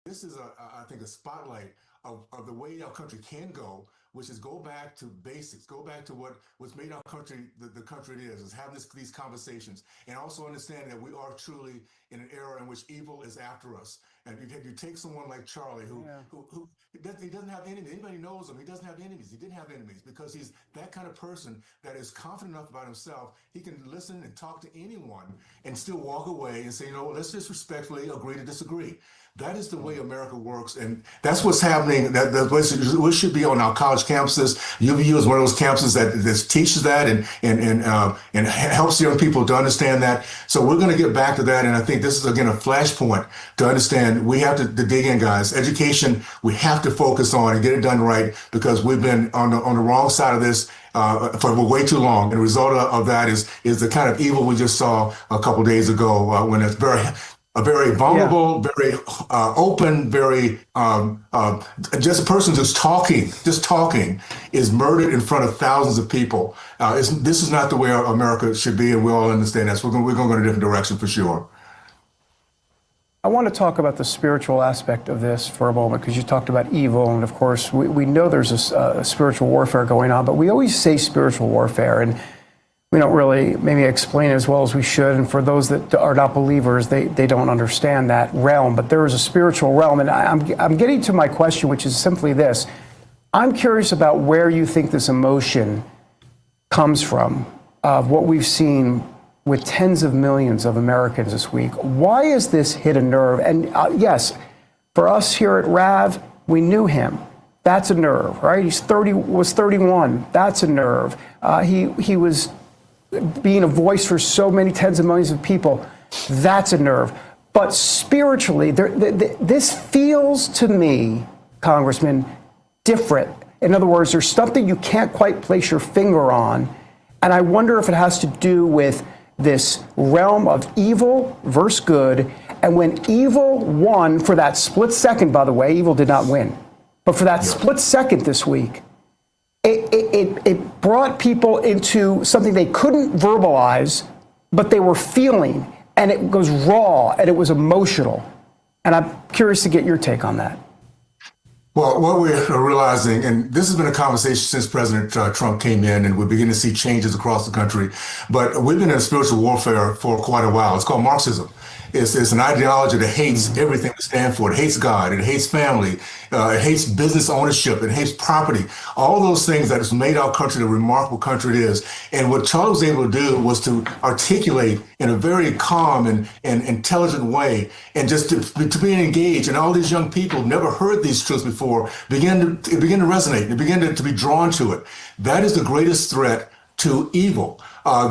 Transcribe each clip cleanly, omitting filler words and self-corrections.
This is, I think, a spotlight of the way our country can go, which is go back to basics, go back to what's made our country the country it is having these conversations, and also understanding that we are truly in an era in which evil is after us. And you take someone like Charlie, who he doesn't have enemies. Anybody knows him, he doesn't have enemies. He didn't have enemies because he's that kind of person that is confident enough about himself. He can listen and talk to anyone and still walk away and say, let's just respectfully agree to disagree. That is the way America works, and that's what's happening. That should be on our college campuses. UVU is one of those campuses that teaches that and helps young people to understand that. So we're going to get back to that, and I think this is again a flashpoint to understand. We have to dig in, guys. Education, we have to focus on and get it done right, because we've been on the wrong side of this for way too long. And the result of that is the kind of evil we just saw a couple days ago, when it's a very vulnerable, very open, very just a person just talking is murdered in front of thousands of people. This is not the way America should be, and we all understand that. So we're going to go in a different direction for sure. I want to talk about the spiritual aspect of this for a moment, because you talked about evil, and of course we know there's a spiritual warfare going on, but we always say spiritual warfare, and we don't really maybe explain it as well as we should. And for those that are not believers, they don't understand that realm. But there is a spiritual realm. And I'm getting to my question, which is simply this. I'm curious about where you think this emotion comes from, of what we've seen with tens of millions of Americans this week. Why is this hit a nerve? And yes, for us here at RAV, we knew him. That's a nerve, right? Was 31. That's a nerve. He was being a voice for so many tens of millions of people. That's a nerve. But spiritually, this feels to me, Congressman, different. In other words, there's something you can't quite place your finger on. And I wonder if it has to do with this realm of evil versus good. And when evil won for that split second, by the way, evil did not win. But for that split second this week, it brought people into something they couldn't verbalize, but they were feeling, and it was raw, and it was emotional. And I'm curious to get your take on that. Well, what we're realizing, and this has been a conversation since President Trump came in, and we're beginning to see changes across the country, but we've been in spiritual warfare for quite a while. It's called Marxism. It's an ideology that hates everything we stand for. It hates God. It hates family. It hates business ownership. It hates property. All those things that has made our country the remarkable country it is. And what Charlie was able to do was to articulate in a very calm and intelligent way, and just to be engaged. And all these young people who never heard these truths before begin to resonate. They begin to be drawn to it. That is the greatest threat to evil.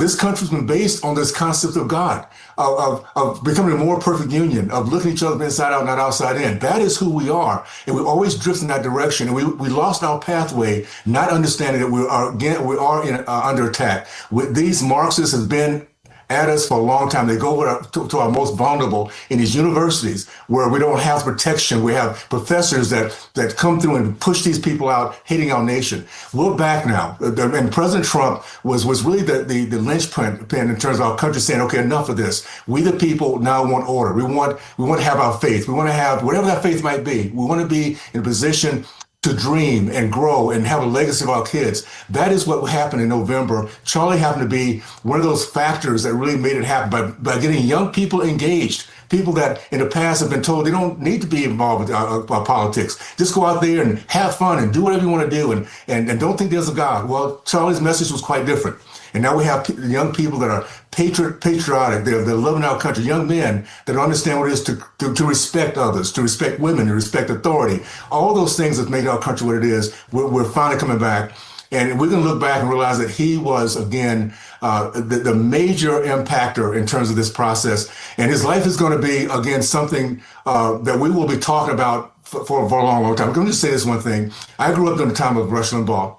This country's been based on this concept of God, of becoming a more perfect union, of looking at each other inside out, not outside in. That is who we are. And we always drift in that direction. And we lost our pathway, not understanding that we are under attack. These Marxists have been at us for a long time. They go to our most vulnerable in these universities where we don't have protection. We have professors that come through and push these people out, hating our nation. We're back now. And President Trump was really the linchpin in terms of our country saying, okay, enough of this. We the people now want order. We want to have our faith. We want to have whatever that faith might be. We want to be in a position to dream and grow and have a legacy of our kids. That is what happened in November. Charlie happened to be one of those factors that really made it happen by getting young people engaged. People that in the past have been told they don't need to be involved with politics. Just go out there and have fun and do whatever you want to do and don't think there's a God. Well, Charlie's message was quite different. And now we have young people that are patriotic. They're loving our country. Young men that understand what it is to respect others, to respect women, to respect authority. All those things that make our country what it is. We're finally coming back. And we're going to look back and realize that he was, again, the major impactor in terms of this process. And his life is going to be, again, something that we will be talking about for a long, long time. Let me just say this one thing. I grew up during the time of Rush Limbaugh.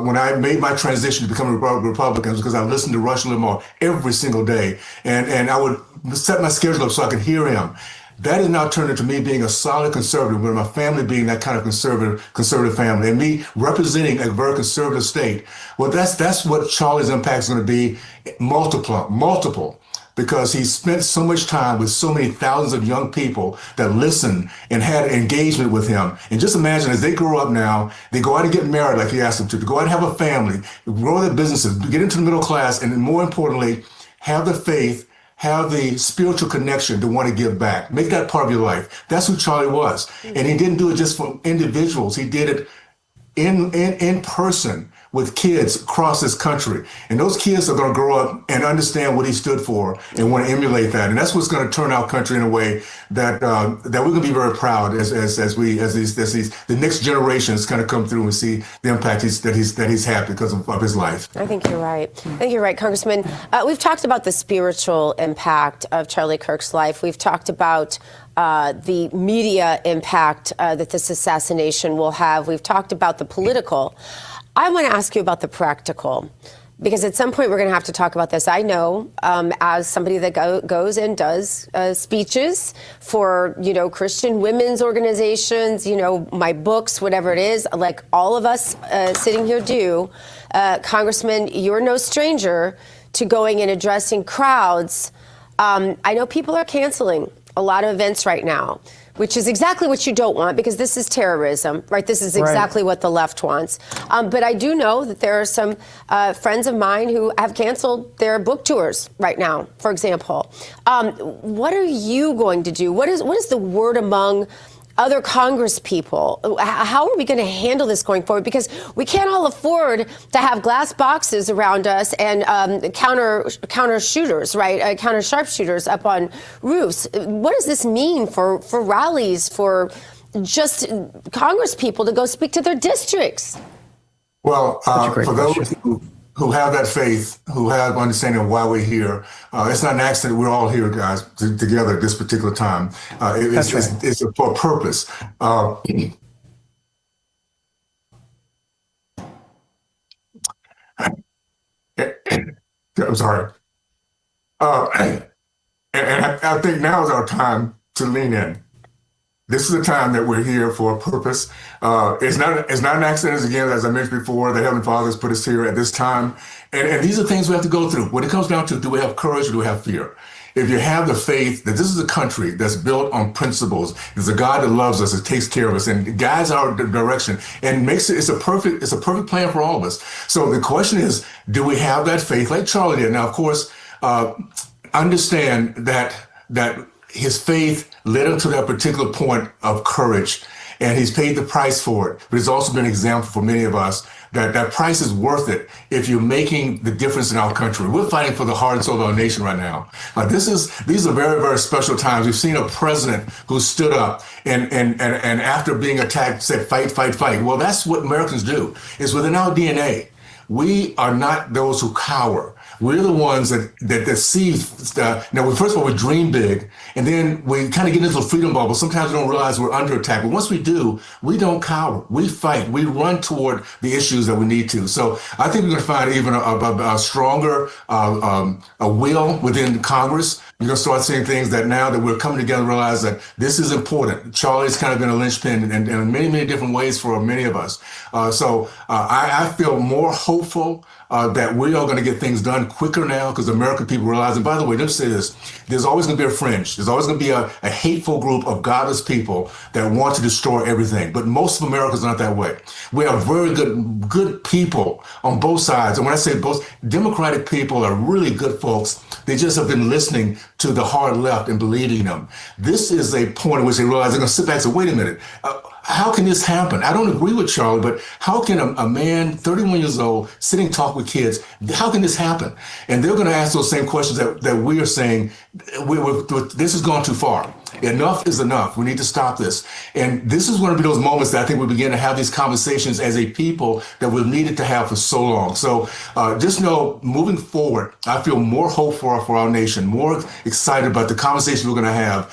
When I made my transition to become a Republican, because I listened to Rush Limbaugh every single day. And I would set my schedule up so I could hear him. That has now turned into me being a solid conservative, with my family being that kind of conservative family, and me representing a very conservative state. Well, that's what Charlie's impact is going to be, multiple. because he spent so much time with so many thousands of young people that listened and had engagement with him. And just imagine, as they grow up now, they go out and get married like he asked them to go out and have a family, grow their businesses, get into the middle class, and more importantly, have the faith, have the spiritual connection to want to give back. Make that part of your life. That's who Charlie was. And he didn't do it just for individuals. He did it in person with kids across this country. And those kids are going to grow up and understand what he stood for and want to emulate that. And that's what's going to turn our country in a way that that we're going to be very proud as the next generations kind of come through and see the impact that he's had because of his life. I think you're right. I think you're right, Congressman. We've talked about the spiritual impact of Charlie Kirk's life. We've talked about the media impact that this assassination will have. We've talked about the political. I want to ask you about the practical, because at some point we're going to have to talk about this. I know, as somebody that goes and does speeches for, Christian women's organizations, my books, whatever it is, like all of us sitting here do, Congressman, you're no stranger to going and addressing crowds. I know people are canceling a lot of events right now, which is exactly what you don't want, because this is terrorism, right? This is exactly what the left wants. But I do know that there are some friends of mine who have canceled their book tours right now, for example. What are you going to do? What is the word among other Congress people? How are we going to handle this going forward? Because we can't all afford to have glass boxes around us and counter shooters, right? Counter sharpshooters up on roofs. What does this mean for rallies, for just Congress people to go speak to their districts? Well, for those who have that faith, who have understanding of why we're here, it's not an accident we're all here, guys, together at this particular time. It's for a purpose. I'm sorry. And I think now is our time to lean in. This is the time that we're here for a purpose. It's not an accident, again, as I mentioned before, the Heavenly Father has put us here at this time. And these are things we have to go through. When it comes down to, do we have courage or do we have fear? If you have the faith that this is a country that's built on principles, there's a God that loves us, that takes care of us, and guides our direction, and makes it's a perfect plan for all of us. So the question is, do we have that faith like Charlie did? Now, of course, understand that his faith led him to that particular point of courage, and he's paid the price for it. But it's also been an example for many of us that price is worth it if you're making the difference in our country. We're fighting for the heart and soul of our nation right now. These are very, very special times. We've seen a president who stood up and after being attacked said, fight, fight, fight. Well, that's what Americans do. It's within our DNA. We are not those who cower. We're the ones that see. Now, first of all, we dream big, and then we kind of get into the freedom bubble. Sometimes we don't realize we're under attack. But once we do, we don't cower. We fight. We run toward the issues that we need to. So I think we're going to find even a stronger a will within Congress. You're going to start seeing things that now that we're coming together, realize that this is important. Charlie's kind of been a linchpin in many, many different ways for many of us. So I feel more hopeful that we are going to get things done quicker now, because American people realize, and by the way, let's say this, there's always going to be a fringe. There's always going to be a hateful group of godless people that want to destroy everything. But most of America's not that way. We have very good people on both sides. And when I say both, Democratic people are really good folks. They just have been listening to the hard left and believing them. This is a point at which they realize they're going to sit back and say, wait a minute, how can this happen? I don't agree with Charlie, but how can a man, 31 years old, sitting talk with kids, how can this happen? And they're going to ask those same questions that we are saying, this has gone too far. Enough is enough. We need to stop this. And this is going to be those moments that I think we begin to have these conversations as a people that we've needed to have for so long. So just know, moving forward, I feel more hopeful for our nation, more excited about the conversation we're going to have,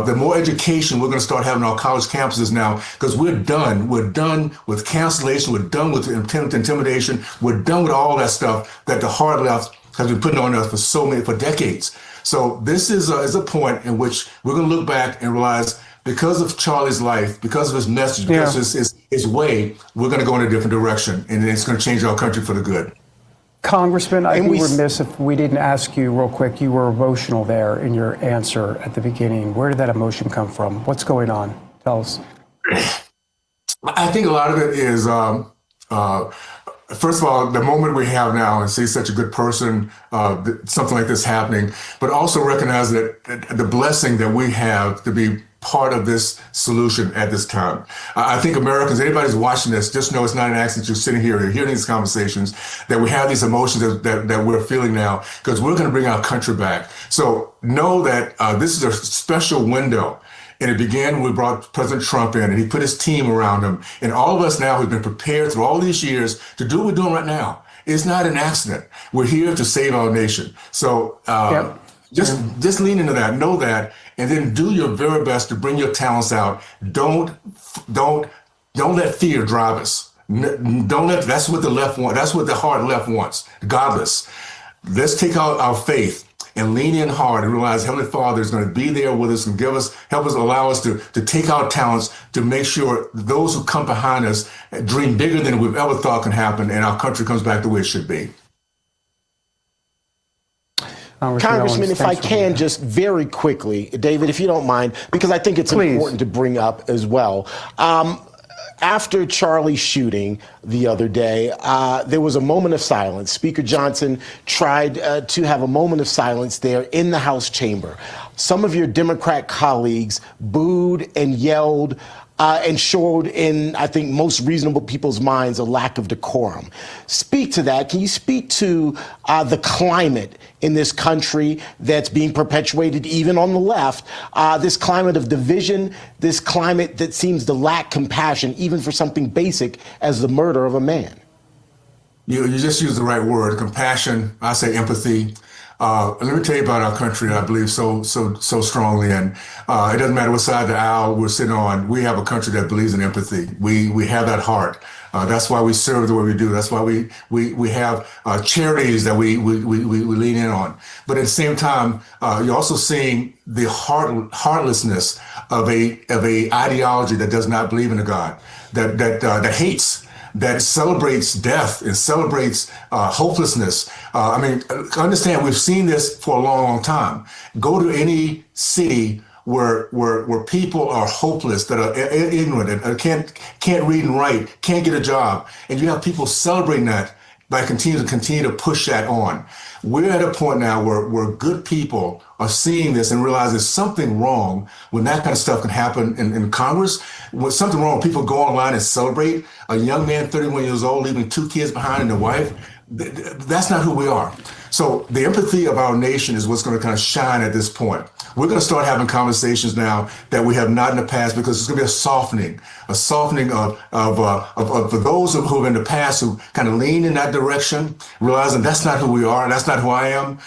the more education we're going to start having on our college campuses now, because we're done. We're done with cancellation. We're done with intimidation. We're done with all that stuff that the hard left has been putting on us for decades. So this is a point in which we're going to look back and realize, because of Charlie's life, because of his message, because of his way, we're going to go in a different direction, and it's going to change our country for the good. Congressman, I'd be remiss if we didn't ask you real quick. You were emotional there in your answer at the beginning. Where did that emotion come from? What's going on? Tell us. I think a lot of it is, first of all, the moment we have now and see such a good person, something like this happening, but also recognize that the blessing that we have to be part of this solution at this time. I think Americans, anybody's watching this, just know it's not an accident you're sitting here, you're hearing these conversations, that we have these emotions that we're feeling now, because we're going to bring our country back. So know that this is a special window. And it began when we brought President Trump in and he put his team around him. And all of us now who've been prepared through all these years to do what we're doing right now. It's not an accident. We're here to save our nation. So just lean into that, know that, and then do your very best to bring your talents out. Don't let fear drive us. That's what the left wants. That's what the hard left wants, godless. Let's take out our faith and lean in hard and realize Heavenly Father is going to be there with us and help us, allow us to take our talents to make sure those who come behind us dream bigger than we've ever thought can happen, and our country comes back the way it should be. Congressman, if I can just very quickly, David, if you don't mind, because I think it's important to bring up as well. After Charlie's shooting the other day, there was a moment of silence. Speaker Johnson tried to have a moment of silence there in the House chamber. Some of your Democrat colleagues booed and yelled and showed in, I think, most reasonable people's minds a lack of decorum. Speak to that. Can you speak to the climate in this country that's being perpetuated even on the left, this climate of division, this climate that seems to lack compassion even for something basic as the murder of a man? You just used the right word, compassion. I say empathy. Let me tell you about our country that I believe so strongly in. It doesn't matter what side of the aisle we're sitting on. We have a country that believes in empathy. We have that heart. That's why we serve the way we do. That's why we have charities that we lean in on. But at the same time, you're also seeing the heartlessness of a ideology that does not believe in a God, that hates, that celebrates death and celebrates hopelessness. I mean, understand, we've seen this for a long, long time. Go to any city where people are hopeless, that are ignorant, and can't read and write, can't get a job, and you have people celebrating that by continue to push that on. We're at a point now where good people are seeing this and realize there's something wrong when that kind of stuff can happen in Congress. When something wrong, people go online and celebrate a young man, 31 years old, leaving 2 kids behind and a wife. That's not who we are. So the empathy of our nation is what's going to kind of shine at this point. We're going to start having conversations now that we have not in the past, because it's going to be a softening of for those who have in the past who kind of lean in that direction, realizing that's not who we are, that's not who I am.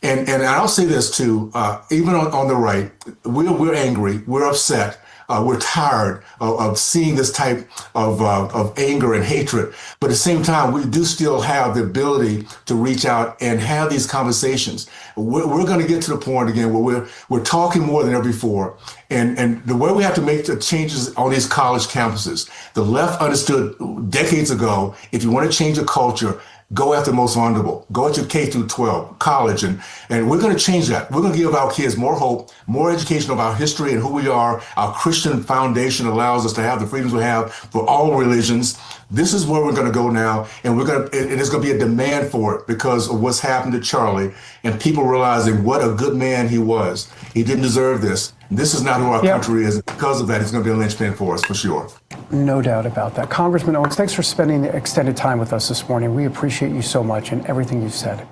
And I'll say this too, even on the right, we're angry, we're upset. We're tired of seeing this type of anger and hatred. But at the same time, we do still have the ability to reach out and have these conversations. We're going to get to the point again where we're talking more than ever before. And the way we have to make the changes on these college campuses, the left understood decades ago, if you want to change a culture, go after the most vulnerable. Go at your K through 12, college, and we're going to change that. We're going to give our kids more hope, more education about history and who we are. Our Christian foundation allows us to have the freedoms we have for all religions. This is where we're going to go now, and there's going to be a demand for it because of what's happened to Charlie and people realizing what a good man he was. He didn't deserve this. This is not who our country is. Because of that, it's going to be a linchpin for us, for sure. No doubt about that. Congressman Owens, thanks for spending the extended time with us this morning. We appreciate you so much and everything you've said.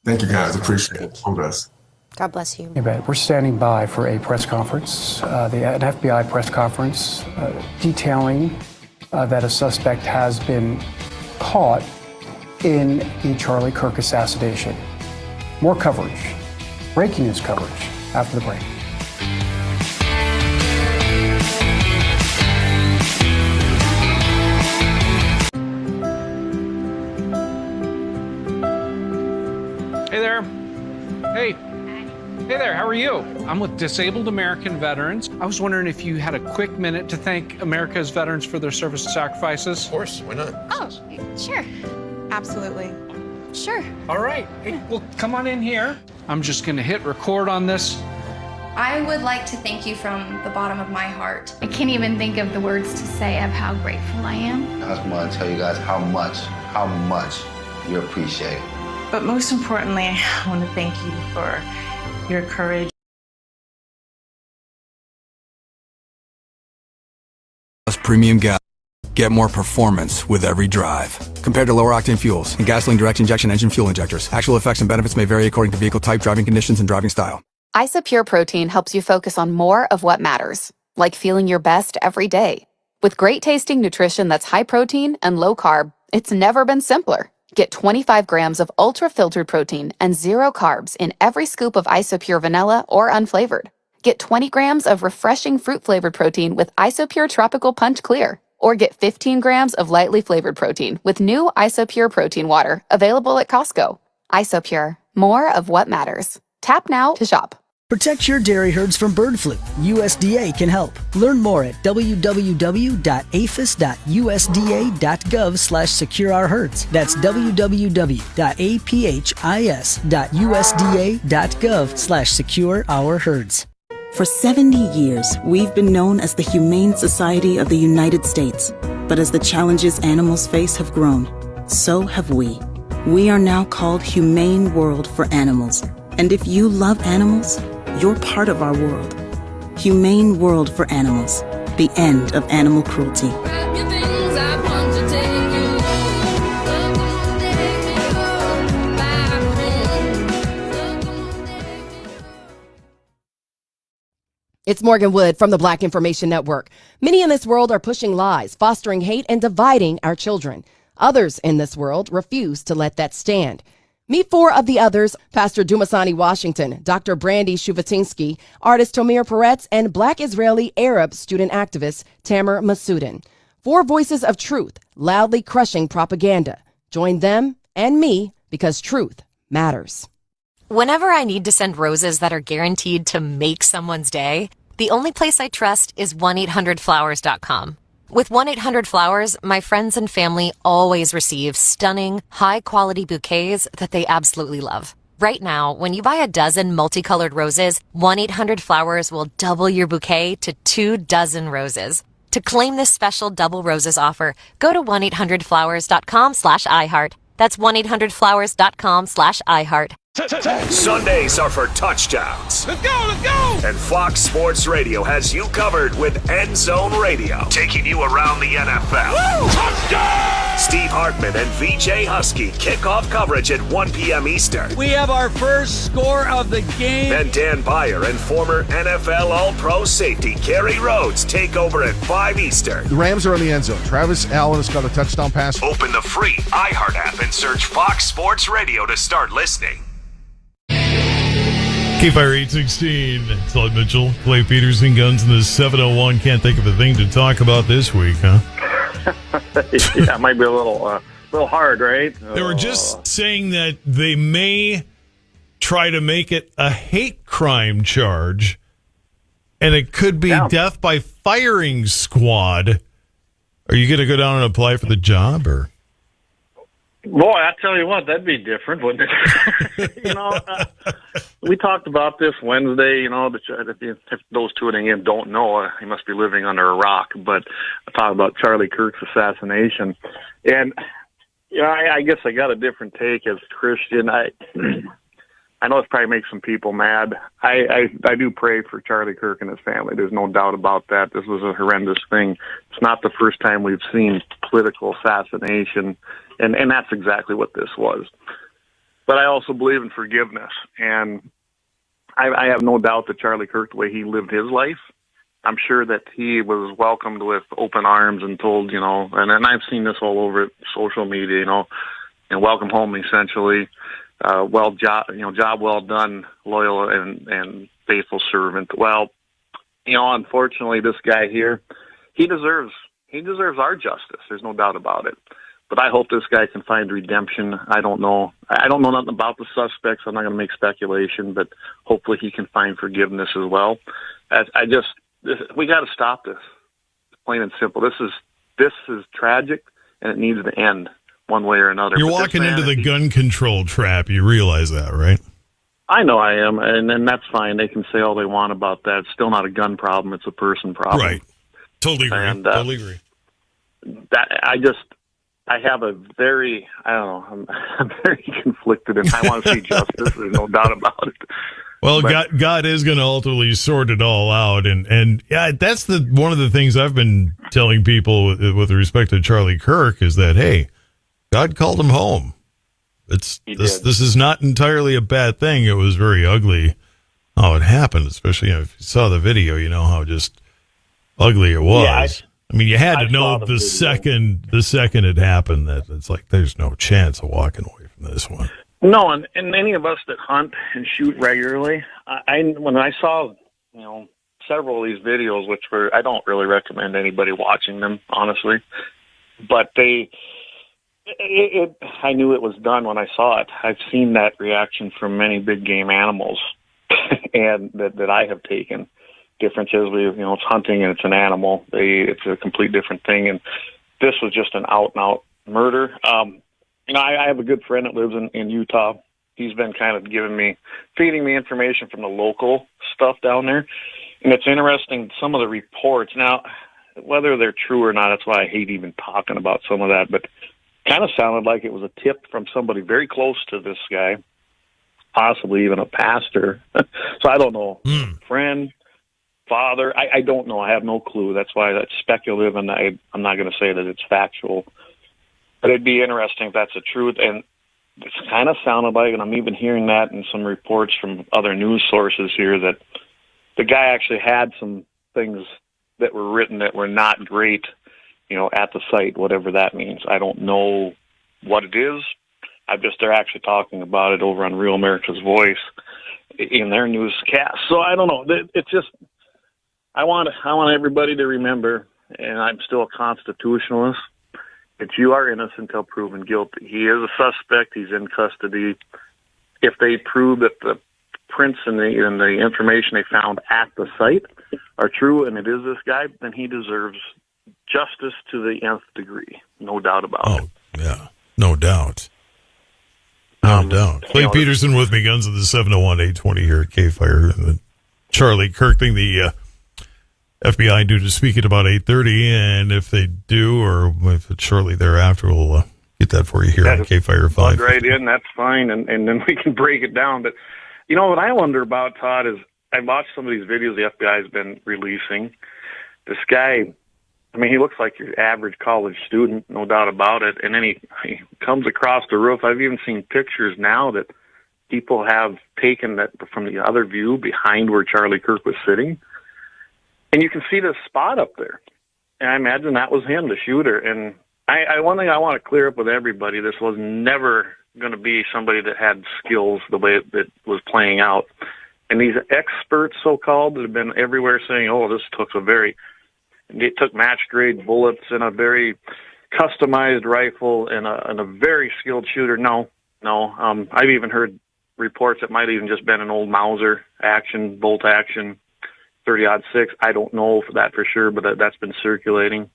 Thank you, guys. Appreciate it. God bless. God bless you. You bet. We're standing by for a press conference, an FBI press conference, detailing that a suspect has been caught in the Charlie Kirk assassination. More coverage, breaking news coverage after the break. Hey there. Hey. Hey there, how are you? I'm with Disabled American Veterans. I was wondering if you had a quick minute to thank America's veterans for their service and sacrifices. Of course, why not? Oh, sure. Absolutely. Sure. All right. Hey, well, come on in here. I'm just going to hit record on this. I would like to thank you from the bottom of my heart. I can't even think of the words to say of how grateful I am. I just want to tell you guys how much you appreciate it. But most importantly, I want to thank you for your courage. Premium gas. Get more performance with every drive. Compared to lower octane fuels and gasoline direct injection engine fuel injectors, actual effects and benefits may vary according to vehicle type, driving conditions, and driving style. Isopure protein helps you focus on more of what matters, like feeling your best every day. With great tasting nutrition that's high protein and low carb, it's never been simpler. Get 25 grams of ultra filtered protein and 0 carbs in every scoop of Isopure vanilla or unflavored. Get 20 grams of refreshing fruit flavored protein with Isopure Tropical Punch Clear. Or get 15 grams of lightly flavored protein with new Isopure protein water available at Costco. Isopure, more of what matters. Tap now to shop. Protect your dairy herds from bird flu. USDA can help. Learn more at www.aphis.usda.gov/secureourherds. That's www.aphis.usda.gov/secureourherds. For 70 years, we've been known as the Humane Society of the United States. But as the challenges animals face have grown, so have we. We are now called Humane World for Animals. And if you love animals, you're part of our world. Humane World for Animals. The end of animal cruelty. It's Morgan Wood from the Black Information Network. Many in this world are pushing lies, fostering hate, and dividing our children. Others in this world refuse to let that stand. Meet 4 of the others: Pastor Dumasani Washington, Dr. Brandy Shuvatinsky, artist Tomir Peretz, and Black Israeli Arab student activist Tamer Massoudin. 4 voices of truth, loudly crushing propaganda. Join them and me because truth matters. Whenever I need to send roses that are guaranteed to make someone's day, the only place I trust is 1-800-Flowers.com. With 1-800-Flowers, my friends and family always receive stunning, high-quality bouquets that they absolutely love. Right now, when you buy a dozen multicolored roses, 1-800-Flowers will double your bouquet to 2 dozen roses. To claim this special double roses offer, go to 1-800-Flowers.com/iHeart. That's 1-800-Flowers.com/iHeart. Sundays are for touchdowns. Let's go, let's go! And Fox Sports Radio has you covered with End Zone Radio, taking you around the NFL. Woo! Touchdown! Steve Hartman and VJ Husky kick off coverage at 1 p.m. Eastern. We have our first score of the game. Then Dan Byer and former NFL All-Pro safety Kerry Rhodes take over at 5 Eastern. The Rams are in the end zone. Travis Allen has got a touchdown pass. Open the free iHeart app and search Fox Sports Radio to start listening. KFYR 816, Todd Mitchell, Clay Peterson, Guns in the 701. Can't think of a thing to talk about this week, huh? Yeah, it might be a little hard, right? They were just saying that they may try to make it a hate crime charge, and it could be death by firing squad. Are you going to go down and apply for the job, or? Boy, I tell you what, that'd be different, wouldn't it? We talked about this Wednesday. If those tuning in don't know, you must be living under a rock. But I talked about Charlie Kirk's assassination, and I guess I got a different take as a Christian. I know this probably makes some people mad. I do pray for Charlie Kirk and his family. There's no doubt about that. This was a horrendous thing. It's not the first time we've seen political assassination. And that's exactly what this was. But I also believe in forgiveness. And I have no doubt that Charlie Kirk, the way he lived his life, I'm sure that he was welcomed with open arms and told, and I've seen this all over social media, and welcome home essentially. Job well done, loyal and faithful servant. Well, unfortunately, this guy here, he deserves our justice. There's no doubt about it. But I hope this guy can find redemption. I don't know nothing about the suspects. I'm not going to make speculation, but hopefully he can find forgiveness as well. We got to stop this. Plain and simple. This is tragic, and it needs to end. one way or another. You're But walking this man, into the gun control trap. You realize that, right? I know I am, and that's fine. They can say all they want about that. It's still not a gun problem. It's a person problem. Right. Totally agree. And, totally agree. I have a very, I don't know, I'm very conflicted, and I want to see justice. There's no doubt about it. Well, But- God is going to ultimately sort it all out, and yeah, that's one of the things I've been telling people with respect to Charlie Kirk is that, hey, God called him home. This is not entirely a bad thing. It was very ugly how it happened, especially if you saw the video. You know how just ugly it was. Yeah, I mean, you had to I know saw the video. the second it happened that it's like there's no chance of walking away from this one. No, and any of us that hunt and shoot regularly, when I saw, several of these videos, which I don't really recommend anybody watching them, honestly, but I knew it was done when I saw it. I've seen that reaction from many big game animals, and that I have taken. Difference is, it's hunting and it's an animal. It's a complete different thing, and this was just an out and out murder. I have a good friend that lives in Utah. He's been kind of feeding me information from the local stuff down there. And it's interesting, some of the reports. Now, whether they're true or not, that's why I hate even talking about some of that. But kind of sounded like it was a tip from somebody very close to this guy, possibly even a pastor. So I don't know. Friend, father, I don't know. I have no clue. That's why that's speculative, and I'm not going to say that it's factual. But it'd be interesting if that's the truth. And it's kind of sounded like, and I'm even hearing that in some reports from other news sources here, that the guy actually had some things that were written that were not great, at the site, whatever that means. I don't know what it is. They're actually talking about it over on Real America's Voice in their newscast. So I don't know. It's just, I want everybody to remember, and I'm still a constitutionalist, that you are innocent until proven guilty. He is a suspect. He's in custody. If they prove that the prints and the information they found at the site are true, and it is this guy, then he deserves justice to the nth degree. No doubt about it. Yeah, no doubt. No doubt. Clay Peterson with me, Guns of the 701, 820 here at KFYR. The Charlie Kirk thing, the FBI due to speak at about 8:30, and if they do, or if it's shortly thereafter, we'll get that for you here on KFYR 5. Plug right in, that's fine, and then we can break it down. But what I wonder about, Todd, is I watched some of these videos the FBI has been releasing. This guy, he looks like your average college student, no doubt about it, and then he comes across the roof. I've even seen pictures now that people have taken that from the other view behind where Charlie Kirk was sitting. And you can see this spot up there. And I imagine that was him, the shooter. And one thing I want to clear up with everybody, this was never going to be somebody that had skills the way it was playing out. And these experts, so-called, that have been everywhere saying, this took match-grade bullets and a very customized rifle and a very skilled shooter. No. I've even heard reports that might have even just been an old Mauser bolt action, 30-06. I don't know for that for sure, but that's been circulating.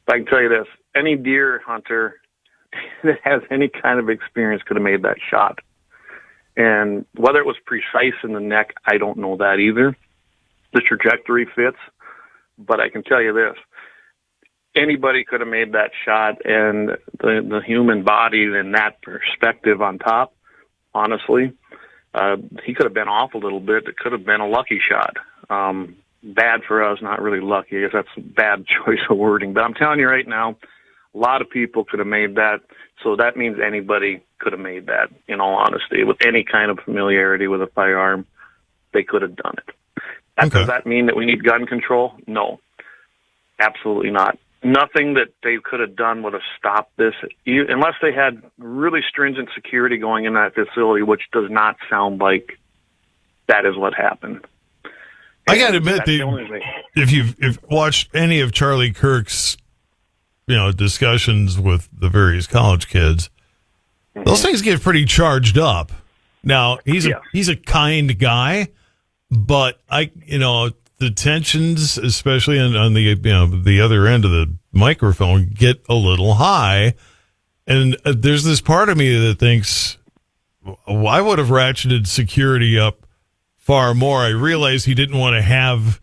But I can tell you this, any deer hunter that has any kind of experience could have made that shot. And whether it was precise in the neck, I don't know that either. The trajectory fits, but I can tell you this, anybody could have made that shot, and the human body in that perspective on top, honestly, he could have been off a little bit. It could have been a lucky shot. Bad for us, not really lucky. I guess that's a bad choice of wording. But I'm telling you right now, a lot of people could have made that. So that means anybody could have made that, in all honesty. With any kind of familiarity with a firearm, they could have done it. Does that mean that we need gun control? No, absolutely not. Nothing that they could have done would have stopped this, unless they had really stringent security going in that facility, which does not sound like that is what happened. I got to admit, if you've watched any of Charlie Kirk's, discussions with the various college kids, those things get pretty charged up. Now he's a kind guy, but the tensions, especially on the the other end of the microphone, get a little high. And there's this part of me that thinks, well, I would have ratcheted security up far more. I realize he didn't want to have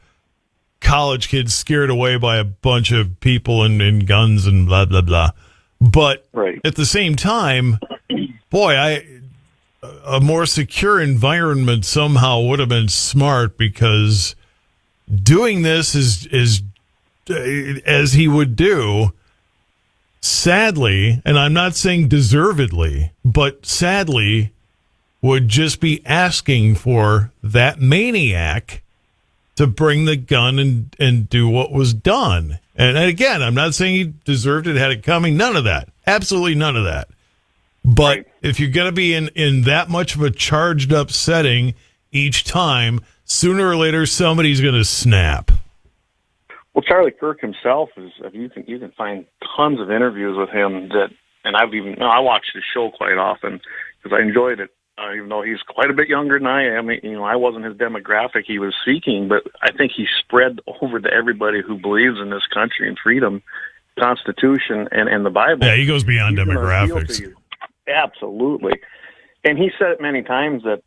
college kids scared away by a bunch of people and guns and blah, blah, blah. But at the same time, boy, a more secure environment somehow would have been smart, because doing this is as he would do, sadly, and I'm not saying deservedly, but sadly, would just be asking for that maniac to bring the gun and do what was done. And again, I'm not saying he deserved it, had it coming, none of that. Absolutely none of that. But if you're going to be in that much of a charged up setting each time, sooner or later somebody's going to snap. Well, Charlie Kirk himself you can find tons of interviews with him and I watch the show quite often because I enjoyed it. Even though he's quite a bit younger than I am, I wasn't his demographic he was seeking, but I think he spread over to everybody who believes in this country and freedom, Constitution, and the Bible. Yeah, he goes beyond demographics. Absolutely. And he said it many times that,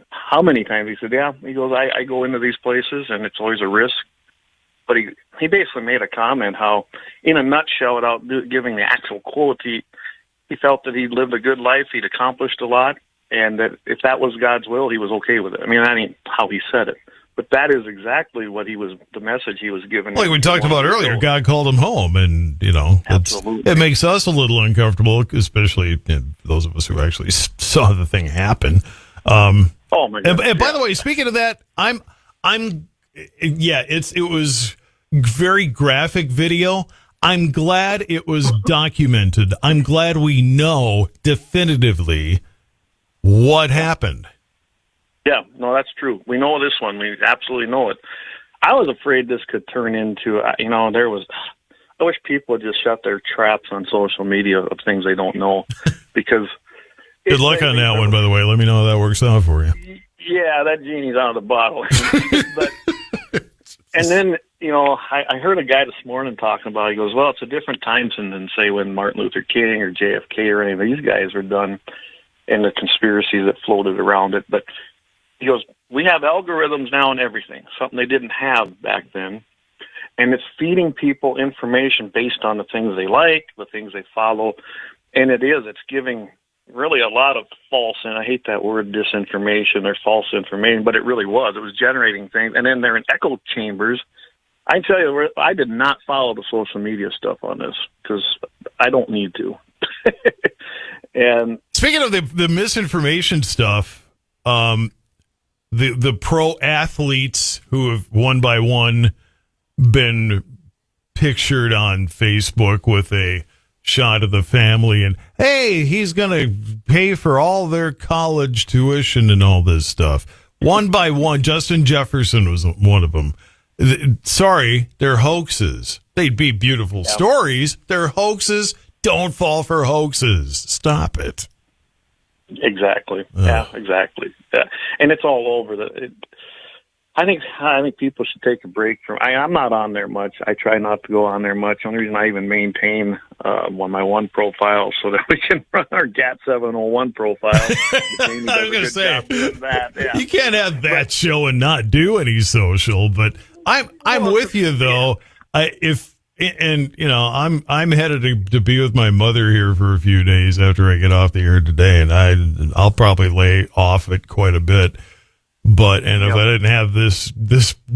how many times? He said, he goes, I go into these places and it's always a risk. But he basically made a comment how, in a nutshell, without giving the actual quote, he felt that he'd lived a good life, he'd accomplished a lot, and that if that was God's will, he was okay with it. I mean, that ain't how he said it, but that is exactly the message he was giving. Like we talked about earlier, God called him home, and it makes us a little uncomfortable, especially those of us who actually saw the thing happen. Oh my God! And by the way, speaking of that, it was very graphic video. I'm glad it was documented. I'm glad we know definitively what happened. Yeah, no, that's true. We know this one. We absolutely know it. I was afraid this could turn into, I wish people would just shut their traps on social media of things they don't know, because... Good luck on that one, by the way. Let me know how that works out for you. Yeah, that genie's out of the bottle. And then, I heard a guy this morning talking about, he goes, well, it's a different time than say when Martin Luther King or JFK or any of these guys were done, and the conspiracies that floated around it. But he goes, we have algorithms now and everything, something they didn't have back then. And it's feeding people information based on the things they like, the things they follow. And it's giving really a lot of false, and I hate that word, disinformation or false information, but it really was. It was generating things. And then they're in echo chambers. I tell you, I did not follow the social media stuff on this because I don't need to. And speaking of the misinformation stuff, the pro athletes who have one by one been pictured on Facebook with a shot of the family and, hey, he's going to pay for all their college tuition and all this stuff. One by one, Justin Jefferson was one of them. Sorry, they're hoaxes. They'd be beautiful stories. They're hoaxes. Don't fall for hoaxes. Stop it. Exactly. Yeah, exactly. Yeah. And it's all over. I think people should take a break from. I'm not on there much. I try not to go on there much. The only reason I even maintain my one profile so that we can run our GAT701 profile. I was going to say you can't have that show and not do any social. But I'm with you though. I'm headed to be with my mother here for a few days after I get off the air today, and I'll probably lay off it quite a bit. But if I didn't have this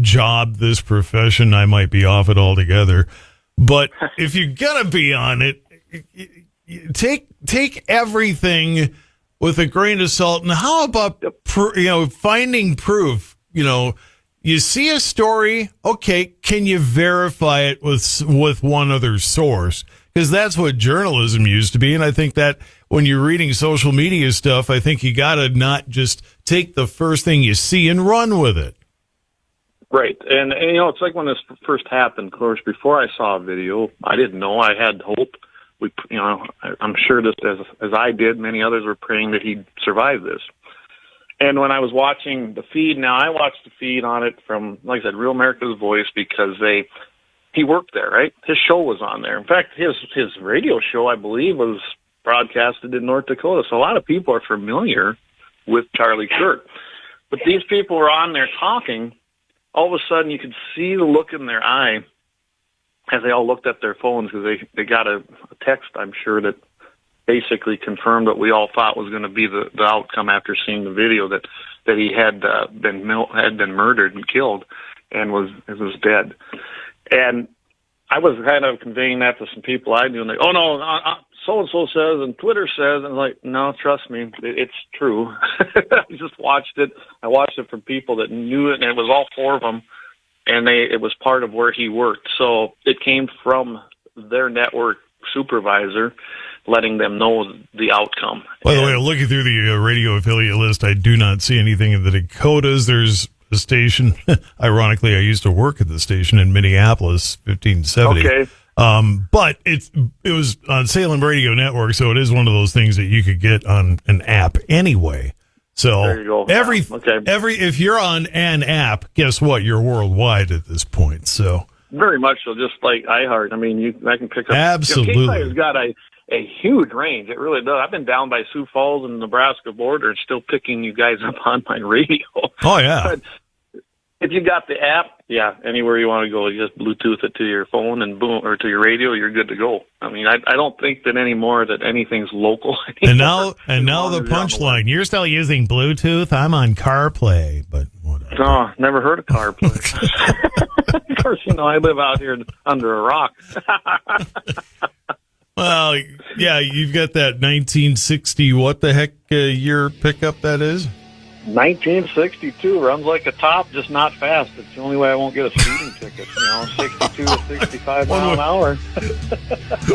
job, this profession, I might be off it altogether. But if you're gonna be on it, take everything with a grain of salt. And how about finding proof? You see a story, okay, can you verify it with one other source? Because that's what journalism used to be. And I think that when you're reading social media stuff, I think you got to not just take the first thing you see and run with it. Right. And it's like when this first happened, of course, before I saw a video, I didn't know. I had hope. I'm sure just as I did, many others were praying that he'd survive this. And when I was watching the feed, now I watched the feed on it from, like I said, Real America's Voice, because he worked there, right? His show was on there. In fact, his radio show, I believe, was broadcasted in North Dakota. So a lot of people are familiar with Charlie Kirk. But these people were on there talking. All of a sudden, you could see the look in their eye as they all looked at their phones, because they got a text, I'm sure, that basically confirmed what we all thought was going to be the outcome after seeing the video, that he had been murdered and killed and was dead. And I was kind of conveying that to some people I knew, and they, oh no, so-and-so says, and Twitter says, and I'm like, no, trust me, it's true. I just watched it. I watched it from people that knew it, and it was all four of them, and it was part of where he worked. So it came from their network supervisor letting them know the outcome. By the way, looking through the radio affiliate list, I do not see anything in the Dakotas. There's a station. Ironically, I used to work at the station in Minneapolis, 1570. Okay. But it was on Salem Radio Network, so it is one of those things that you could get on an app anyway. So there you go. if you're on an app, guess what? You're worldwide at this point. So very much so, just like iHeart. I mean, I can pick up. Absolutely. KFYR's got a huge range. It really does. I've been down by Sioux Falls and the Nebraska border and still picking you guys up on my radio. Oh, yeah. But if you got the app, yeah, anywhere you want to go, you just Bluetooth it to your phone and boom, or to your radio, you're good to go. I mean, I don't think that anymore that anything's local anymore. And now the punchline. You're still using Bluetooth? I'm on CarPlay, but whatever. No, never heard of CarPlay. Of course, I live out here under a rock. Well, yeah, you've got that 1960, what the heck year pickup that is? 1962, runs like a top, just not fast. It's the only way I won't get a speeding ticket. 62 to 65 mile an hour.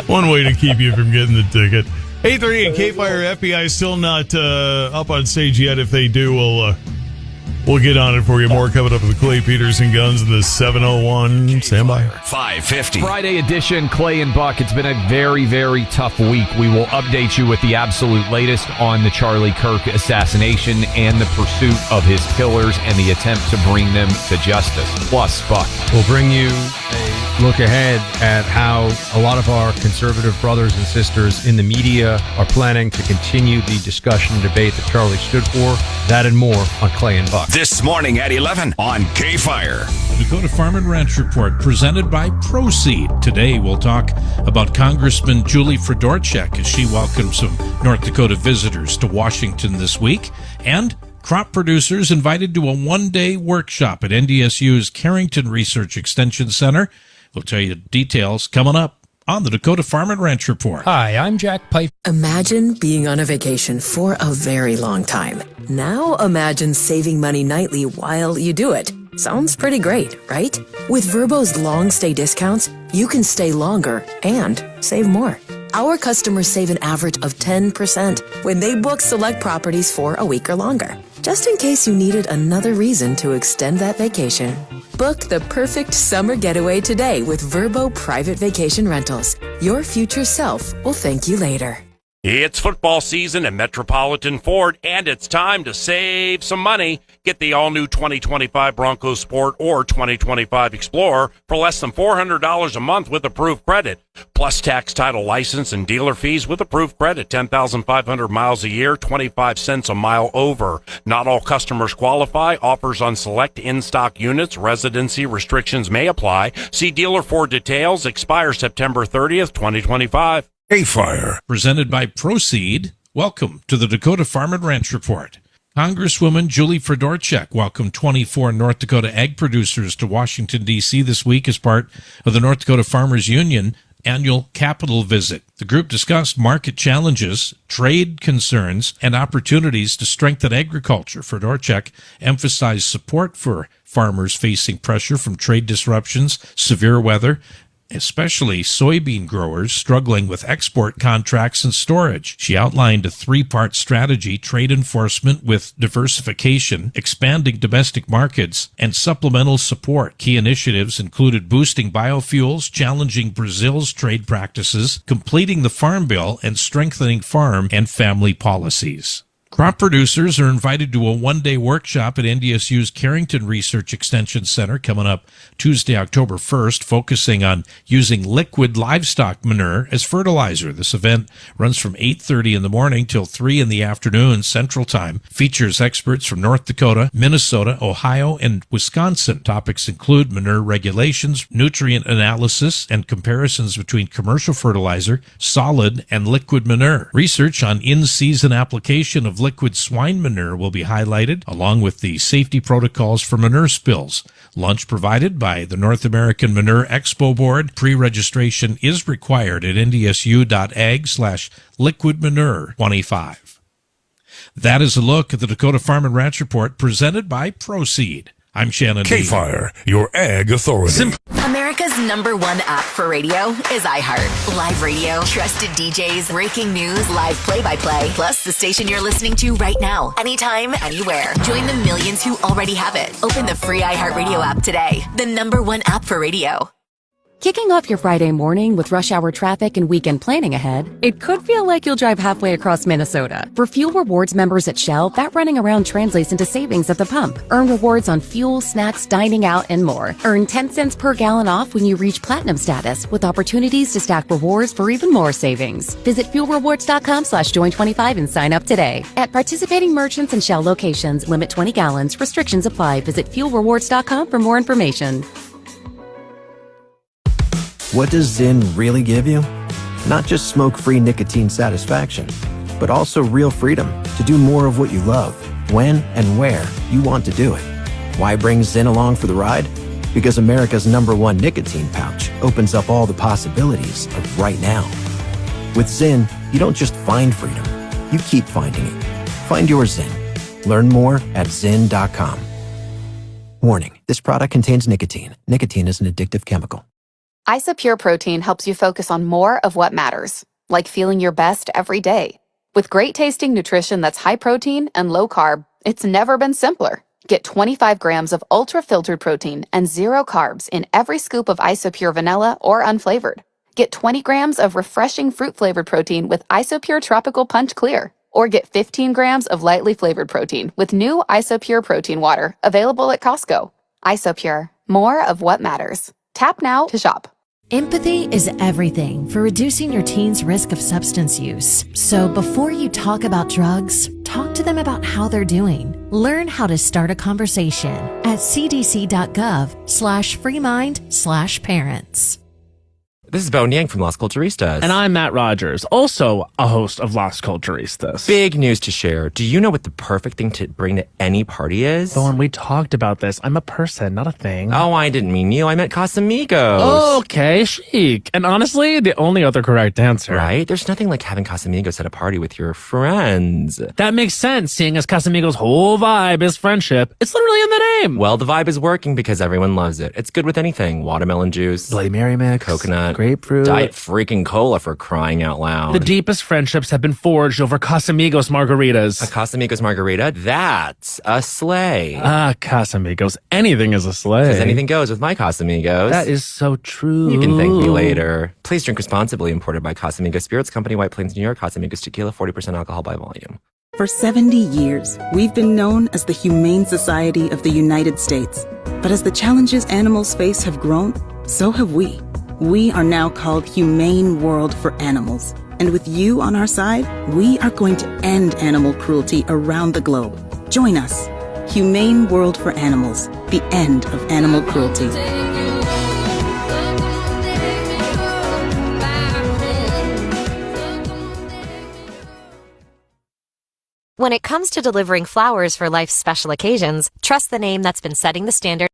One way to keep you from getting the ticket. 8:30 and KFYR FBI still not up on stage yet. If they do, we'll get on it for you. More coming up with Clay Peterson Guns in the 701. Stand by. 550. Friday edition, Clay and Buck. It's been a very, very tough week. We will update you with the absolute latest on the Charlie Kirk assassination and the pursuit of his killers and the attempt to bring them to justice. Plus, Buck. We'll bring you a look ahead at how a lot of our conservative brothers and sisters in the media are planning to continue the discussion and debate that Charlie stood for. That and more on Clay and Buck. This morning at 11 on KFYR. Dakota Farm and Ranch Report presented by Proceed. Today we'll talk about Congressman Julie Fedorchak as she welcomes some North Dakota visitors to Washington this week, and crop producers invited to a one-day workshop at NDSU's Carrington Research Extension Center. We'll tell you details coming up on the Dakota Farm and Ranch Report. Hi, I'm Jack Pipe. Imagine being on a vacation for a very long time. Now imagine saving money nightly while you do it. Sounds pretty great, right? With Vrbo's long stay discounts, you can stay longer and save more. Our customers save an average of 10% when they book select properties for a week or longer. Just in case you needed another reason to extend that vacation. Book the perfect summer getaway today with Vrbo Private Vacation Rentals. Your future self will thank you later. It's football season at Metropolitan Ford, and it's time to save some money. Get the all-new 2025 Bronco Sport or 2025 Explorer for less than $400 a month with approved credit, plus tax, title, license, and dealer fees with approved credit. 10,500 miles a year, 25 cents a mile over. Not all customers qualify. Offers on select in-stock units. Residency restrictions may apply. See dealer for details. Expires September 30th, 2025. KFYR. Presented by Proceed. Welcome to the Dakota Farm and Ranch Report. Congresswoman Julie Fedorchak welcomed 24 North Dakota ag producers to Washington, D.C. this week as part of the North Dakota Farmers Union annual capital visit. The group discussed market challenges, trade concerns, and opportunities to strengthen agriculture. Fedorchak emphasized support for farmers facing pressure from trade disruptions, severe weather, especially soybean growers struggling with export contracts and storage. She outlined a three-part strategy: trade enforcement with diversification, expanding domestic markets, and supplemental support. Key initiatives included boosting biofuels, challenging Brazil's trade practices, completing the Farm Bill, and strengthening farm and family policies. Crop producers are invited to a one-day workshop at NDSU's Carrington Research Extension Center coming up Tuesday, October 1st, focusing on using liquid livestock manure as fertilizer. This event runs from 8:30 in the morning till 3 in the afternoon Central Time. Features experts from North Dakota, Minnesota, Ohio, and Wisconsin. Topics include manure regulations, nutrient analysis, and comparisons between commercial fertilizer, solid, and liquid manure. Research on in-season application of liquid swine manure will be highlighted, along with the safety protocols for manure spills. Lunch provided by the North American Manure Expo Board. Pre-registration is required at ndsu.ag/liquidmanure25. That is a look at the Dakota Farm and Ranch Report presented by Proceed. I'm Shannon KFYR, your ag authority. America's #1 app for radio is iHeart. Live radio, trusted DJs, breaking news, live play-by-play, plus the station you're listening to right now, anytime, anywhere. Join the millions who already have it. Open the free iHeart Radio app today. The #1 app for radio. Kicking off your Friday morning with rush hour traffic and weekend planning ahead, it could feel like you'll drive halfway across Minnesota. For Fuel Rewards members at Shell, that running around translates into savings at the pump. Earn rewards on fuel, snacks, dining out, and more. Earn 10 cents per gallon off when you reach platinum status, with opportunities to stack rewards for even more savings. Visit fuelrewards.com/join25 and sign up today. At participating merchants and Shell locations, limit 20 gallons. Restrictions apply. Visit fuelrewards.com for more information. What does Zyn really give you? Not just smoke-free nicotine satisfaction, but also real freedom to do more of what you love, when and where you want to do it. Why bring Zyn along for the ride? Because America's #1 nicotine pouch opens up all the possibilities of right now. With Zyn, you don't just find freedom, you keep finding it. Find your Zyn. Learn more at Zyn.com. Warning, this product contains nicotine. Nicotine is an addictive chemical. Isopure protein helps you focus on more of what matters, like feeling your best every day. With great tasting nutrition that's high protein and low carb, it's never been simpler. Get 25 grams of ultra-filtered protein and 0 carbs in every scoop of Isopure vanilla or unflavored. Get 20 grams of refreshing fruit-flavored protein with Isopure Tropical Punch Clear. Or get 15 grams of lightly flavored protein with new Isopure Protein Water, available at Costco. Isopure, more of what matters. Tap now to shop. Empathy is everything for reducing your teen's risk of substance use. So before you talk about drugs, talk to them about how they're doing. Learn how to start a conversation at cdc.gov/freemind/parents. This is Bo Yang from Las Culturistas. And I'm Matt Rogers, also a host of Las Culturistas. Big news to share. Do you know what the perfect thing to bring to any party is? Bo, and we talked about this. I'm a person, not a thing. Oh, I didn't mean you. I meant Casamigos. Okay, chic. And honestly, the only other correct answer. Right? There's nothing like having Casamigos at a party with your friends. That makes sense, seeing as Casamigos' whole vibe is friendship. It's literally in the name. Well, the vibe is working because everyone loves it. It's good with anything. Watermelon juice. Bloody Mary mix. Coconut. Grapefruit. Diet freaking cola, for crying out loud. The deepest friendships have been forged over Casamigos margaritas. A Casamigos margarita? That's a sleigh. Ah, Casamigos. Anything is a sleigh. Because anything goes with my Casamigos. That is so true. You can thank me later. Please drink responsibly. Imported by Casamigos Spirits Company, White Plains, New York. Casamigos Tequila, 40% alcohol by volume. For 70 years, we've been known as the Humane Society of the United States. But as the challenges animals face have grown, so have we. We are now called Humane World for Animals. And with you on our side, we are going to end animal cruelty around the globe. Join us. Humane World for Animals. The end of animal cruelty. When it comes to delivering flowers for life's special occasions, trust the name that's been setting the standard.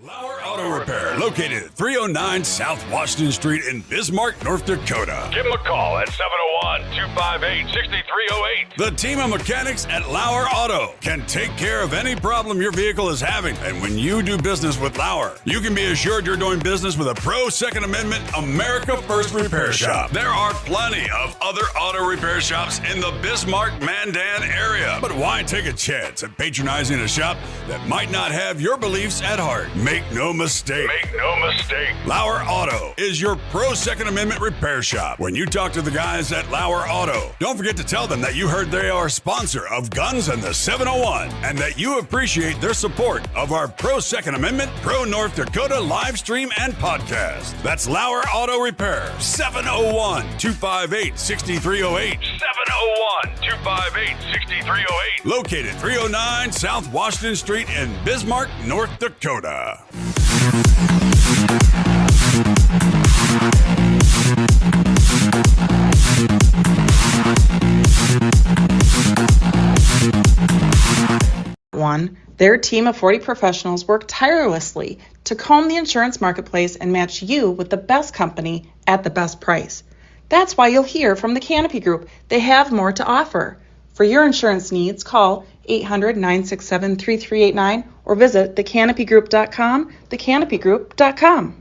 LAUER Auto Repair, located at 309 309 South Washington Street in Bismarck, North Dakota. Give them a call at 701-258-6308. The team of mechanics at Lauer Auto can take care of any problem your vehicle is having. And when you do business with Lauer, you can be assured you're doing business with a pro Second Amendment America First repair shop. There are plenty of other auto repair shops in the Bismarck-Mandan area. But why take a chance at patronizing a shop that might not have your beliefs at heart? Make no mistake. Lauer Auto is your pro Second Amendment repair shop. When you talk to the guys at Lauer Auto, don't forget to tell them that you heard they are a sponsor of Guns and the 701 and that you appreciate their support of our pro Second Amendment, pro North Dakota live stream and podcast. That's Lauer Auto Repair, 701-258-6308. 701-258-6308. Located 309 South Washington Street in Bismarck, North Dakota. Their team of 40 professionals work tirelessly to comb the insurance marketplace and match you with the best company at the best price. That's why you'll hear from the Canopy Group. They have more to offer. For your insurance needs, call 800-967-3389 or visit thecanopygroup.com, thecanopygroup.com.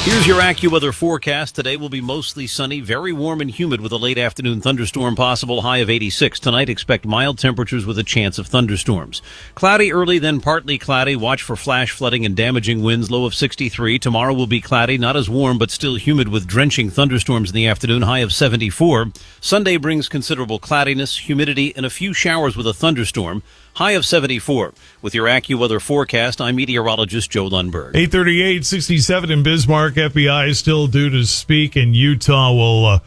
Here's your AccuWeather forecast. Today will be mostly sunny, very warm and humid with a late afternoon thunderstorm possible, high of 86. Tonight, expect mild temperatures with a chance of thunderstorms. Cloudy early, then partly cloudy. Watch for flash flooding and damaging winds, low of 63. Tomorrow will be cloudy, not as warm, but still humid with drenching thunderstorms in the afternoon, high of 74. Sunday brings considerable cloudiness, humidity, and a few showers with a thunderstorm, high of 74. With your AccuWeather forecast, I'm meteorologist Joe Lundberg. 838-67 in Bismarck. FBI is still due to speak, and Utah will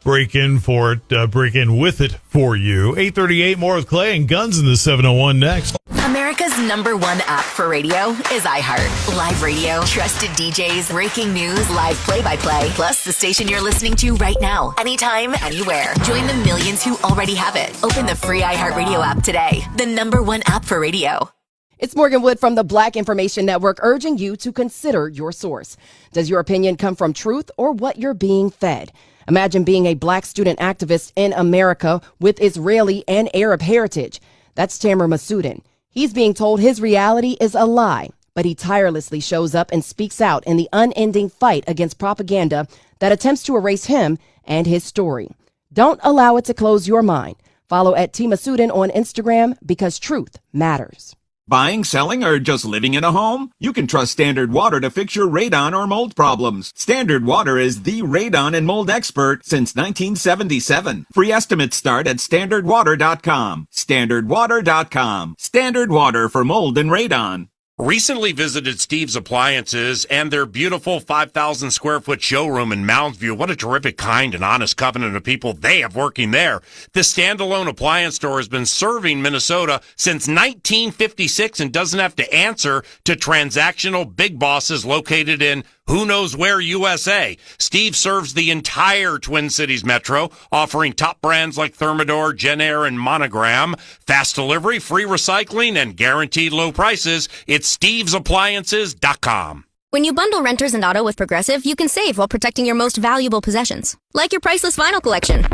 break in with it for you. 838, more with Clay and Guns in the 701 next. America's #1 app for radio is iHeart. Live radio, trusted DJs, breaking news, live play-by-play, plus the station you're listening to right now, anytime, anywhere. Join the millions who already have it. Open the free iHeartRadio app today. The #1 app for radio. It's Morgan Wood from the Black Information Network urging you to consider your source. Does your opinion come from truth or what you're being fed? Imagine being a black student activist in America with Israeli and Arab heritage. That's Tamer Massoudin. He's being told his reality is a lie, but he tirelessly shows up and speaks out in the unending fight against propaganda that attempts to erase him and his story. Don't allow it to close your mind. Follow at T Massoudin on Instagram because truth matters. Buying, selling, or just living in a home? You can trust Standard Water to fix your radon or mold problems. Standard Water is the radon and mold expert since 1977. Free estimates start at standardwater.com. Standardwater.com. Standard Water for mold and radon. Recently visited Steve's Appliances and their beautiful 5,000 square foot showroom in Mounds View. What a terrific, kind, and honest covenant of people they have working there. This standalone appliance store has been serving Minnesota since 1956 and doesn't have to answer to transactional big bosses located in who knows where, USA. Steve serves the entire Twin Cities metro, offering top brands like Thermador, Genair, and Monogram. Fast delivery, free recycling, and guaranteed low prices. It's stevesappliances.com. When you bundle renters and auto with Progressive, you can save while protecting your most valuable possessions, like your priceless vinyl collection.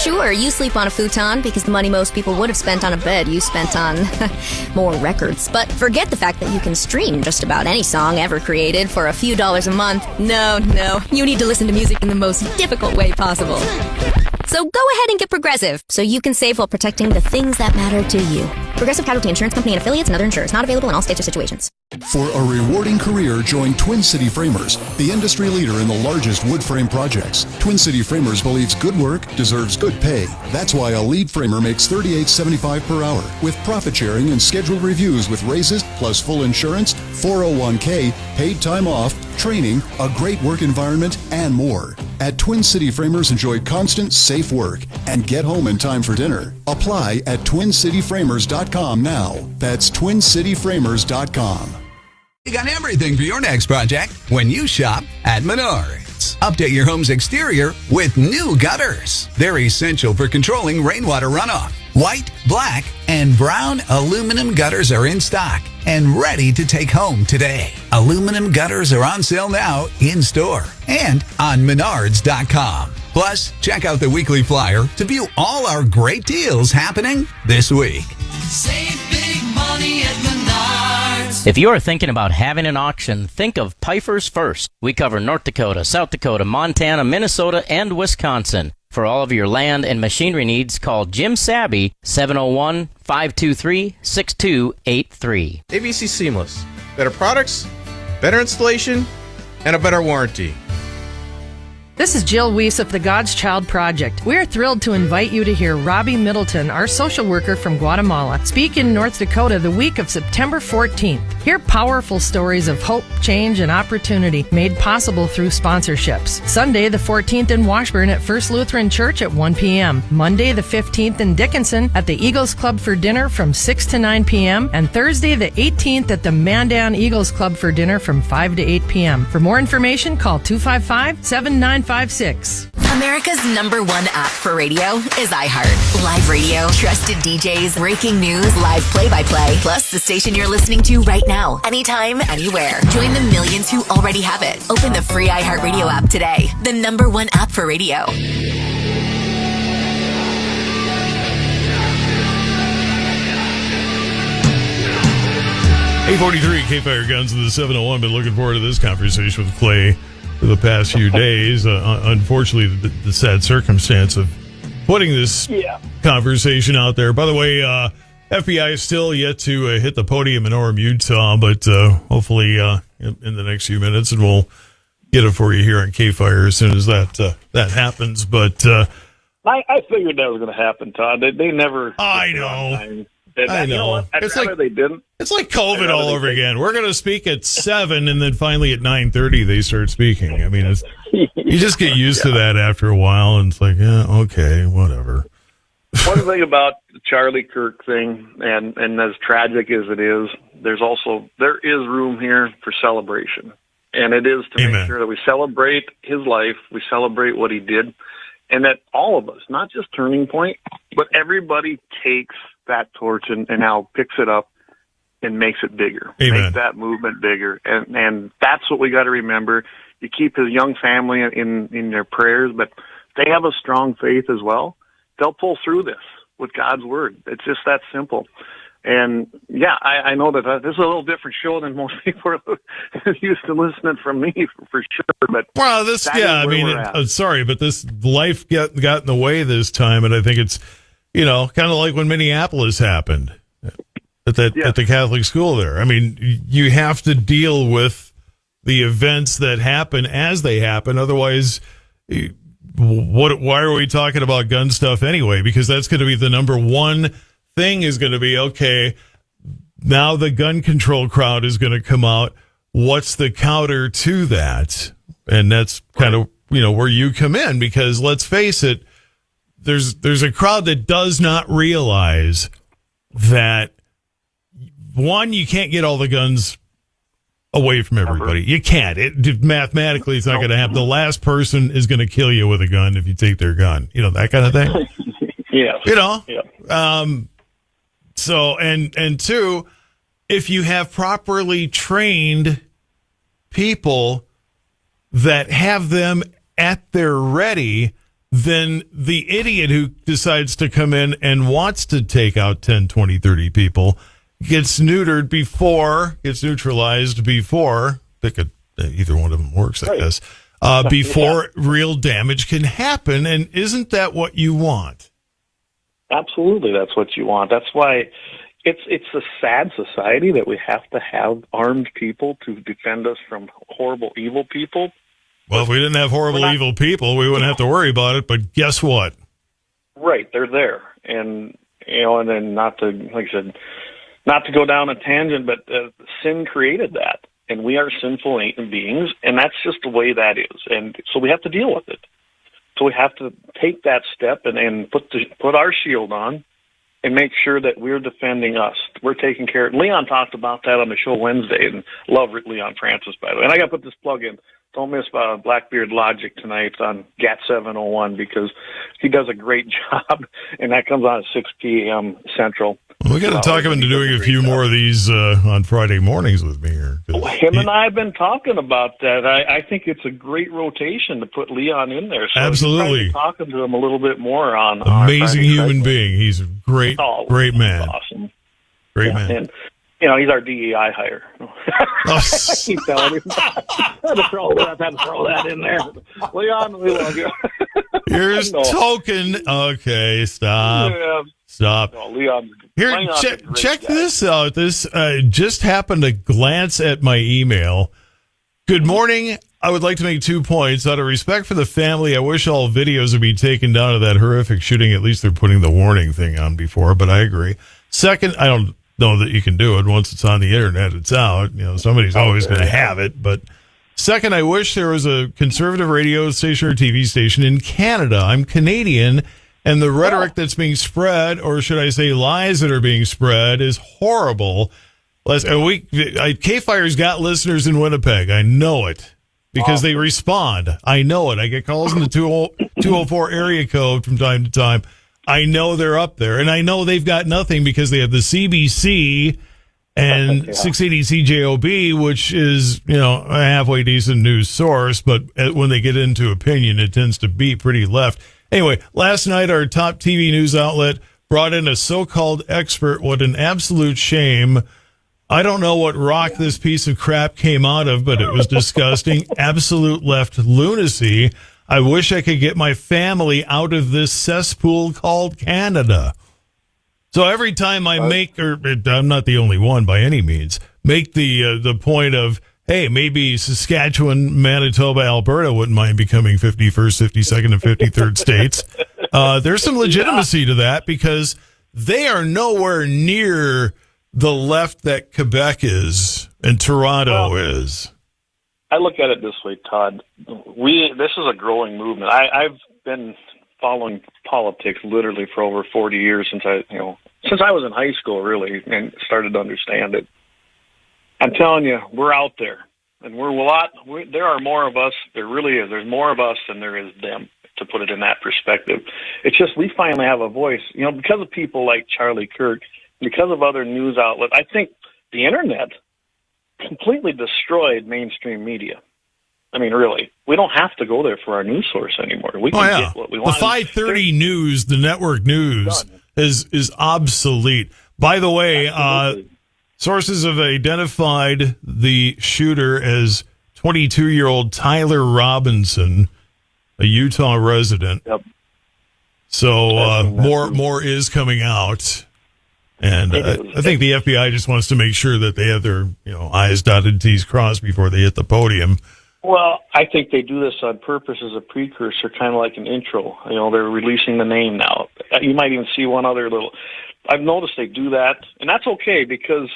Sure, you sleep on a futon because the money most people would have spent on a bed you spent on more records. But forget the fact that you can stream just about any song ever created for a few dollars a month. No, you need to listen to music in the most difficult way possible. So go ahead and get Progressive so you can save while protecting the things that matter to you. Progressive Casualty Insurance Company and affiliates and other insurers. Not available in all states or situations. For a rewarding career, join Twin City Framers, the industry leader in the largest wood frame projects. Twin City Framers believes good work deserves good pay. That's why a lead framer makes $38.75 per hour, with profit sharing and scheduled reviews with raises, plus full insurance, 401k, paid time off, training, a great work environment, and more. At Twin City Framers, enjoy constant, safe work and get home in time for dinner. Apply at twincityframers.com now. That's twincityframers.com. You got everything for your next project when you shop at Menards. Update your home's exterior with new gutters. They're essential for controlling rainwater runoff. White, black, and brown aluminum gutters are in stock. and ready to take home today. Aluminum gutters are on sale now in-store and on Menards.com. Plus, check out the weekly flyer to view all our great deals happening this week. Save big money at Menards. If you're thinking about having an auction, think of Pfeiffer's First. We cover North Dakota, South Dakota, Montana, Minnesota, and Wisconsin. For all of your land and machinery needs, call Jim Sabby, 701-523-6283. ABC Seamless. Better products, better installation, and a better warranty. This is Jill Weiss of the God's Child Project. We're thrilled to invite you to hear Robbie Middleton, our social worker from Guatemala, speak in North Dakota the week of September 14th. Hear powerful stories of hope, change, and opportunity made possible through sponsorships. Sunday the 14th in Washburn at First Lutheran Church at 1 p.m. Monday the 15th in Dickinson at the Eagles Club for dinner from 6 to 9 p.m. And Thursday the 18th at the Mandan Eagles Club for dinner from 5 to 8 p.m. For more information, call 255-7956. America's #1 app for radio is iHeart. Live radio, trusted DJs, breaking news, live play-by-play, plus the station you're listening to right now, anytime, anywhere. Join the millions who already have it. Open the free iHeartRadio app today. The #1 app for radio. 843 KFYR Guns in the 701. Been looking forward to this conversation with Clay for the past few days. Unfortunately, the sad circumstance of putting this conversation out there. By the way, FBI is still yet to hit the podium in Orem, Utah, but hopefully in the next few minutes, and we'll get it for you here on KFYR as soon as that happens. But I figured that was going to happen, Todd. They never. I know. I know. You know what? I'd rather they didn't. It's like COVID all over again. We're going to speak at 7, and then finally at 9:30 they start speaking. I mean, you just get used to that after a while, and it's like, yeah, okay, whatever. One thing about the Charlie Kirk thing, and as tragic as it is, there is room here for celebration, and it is to make sure that we celebrate his life, we celebrate what he did, and that all of us, not just Turning Point, but everybody takes that torch and now picks it up and makes it bigger. Amen. Make that movement bigger. And that's what we got to remember. You keep his young family in their prayers, but they have a strong faith as well. They'll pull through this with God's word. It's just that simple. And yeah, I know that this is a little different show than most people are used to listening from me for sure. But sorry, but this life got in the way this time, and I think it's, kind of like when Minneapolis happened at the Catholic school there. I mean, you have to deal with the events that happen as they happen. Otherwise, why are we talking about gun stuff anyway? Because that's going to be the #1 thing is going to be, okay, now the gun control crowd is going to come out. What's the counter to that? And that's kind of, where you come in, because let's face it, there's a crowd that does not realize that, one, you can't get all the guns away from everybody. You can't. Mathematically, it's not going to happen. The last person is going to kill you with a gun if you take their gun. That kind of thing. Yeah. Yeah. So, and two, if you have properly trained people that have them at their ready, then the idiot who decides to come in and wants to take out 10, 20, 30 people gets neutralized before, either one of them works, I guess, before real damage can happen. And isn't that what you want? Absolutely, that's what you want. That's why it's a sad society that we have to have armed people to defend us from horrible, evil people. Well, if we didn't have horrible, evil people, we wouldn't have to worry about it. But guess what? Right, they're there. And, and then not to go down a tangent, but sin created that. And we are sinful beings, and that's just the way that is. And so we have to deal with it. So we have to take that step and put our shield on and make sure that we're defending us. We're taking care of it. Leon talked about that on the show Wednesday, and love Leon Francis, by the way. And I got to put this plug in. Don't miss Blackbeard Logic tonight on G&T701, because he does a great job, and that comes on at 6 p.m. Central. We got to talk him into doing a few more of these on Friday mornings with me here. Him and I have been talking about that. I think it's a great rotation to put Leon in there. So absolutely. Talking to him a little bit more on amazing human being. He's a great man. Awesome. Great man. And, he's our DEI hire. I keep telling him. I had to throw that in there. Leon, we love you. Here's token. Okay, stop. Yeah. Stop. No, Leon. Here, check this out. This just happened to glance at my email. Good morning. I would like to make 2 points. Out of respect for the family, I wish all videos would be taken down of that horrific shooting. At least they're putting the warning thing on before, but I agree. Second, I don't know that you can do it. Once it's on the internet, it's out. Somebody's always going to have it. But second, I wish there was a conservative radio station or TV station in Canada. I'm Canadian. And the rhetoric that's being spread, or should I say lies that are being spread, is horrible. KFYR's got listeners in Winnipeg. I know it because they respond. I know it. I get calls in the 204 area code from time to time. I know they're up there. And I know they've got nothing because they have the CBC and 680 CJOB, which is, a halfway decent news source. But when they get into opinion, it tends to be pretty left. Anyway, last night, our top TV news outlet brought in a so-called expert. What an absolute shame. I don't know what rock this piece of crap came out of, but it was disgusting. Absolute left lunacy. I wish I could get my family out of this cesspool called Canada. So every time I make, or I'm not the only one by any means, make the point of, hey, maybe Saskatchewan, Manitoba, Alberta wouldn't mind becoming 51st, 52nd, and 53rd states. There's some legitimacy to that because they are nowhere near the left that Quebec is and Toronto is. I look at it this way, Todd. This is a growing movement. I've been following politics literally for over 40 years since I was in high school, really, and started to understand it. I'm telling you, we're out there, and there are more of us. There really is. There's more of us than there is them, to put it in that perspective. It's just we finally have a voice, because of people like Charlie Kirk, because of other news outlets. I think the internet completely destroyed mainstream media. I mean, really, we don't have to go there for our news source anymore. We can get what we want. The 530 news, the network news, is obsolete. By the way, sources have identified the shooter as 22-year-old Tyler Robinson, a Utah resident. Yep. So more is coming out, and I think the FBI just wants to make sure that they have their I's dotted, T's crossed before they hit the podium. Well, I think they do this on purpose as a precursor, kind of like an intro. They're releasing the name now. You might even see one other little. I've noticed they do that, and that's okay because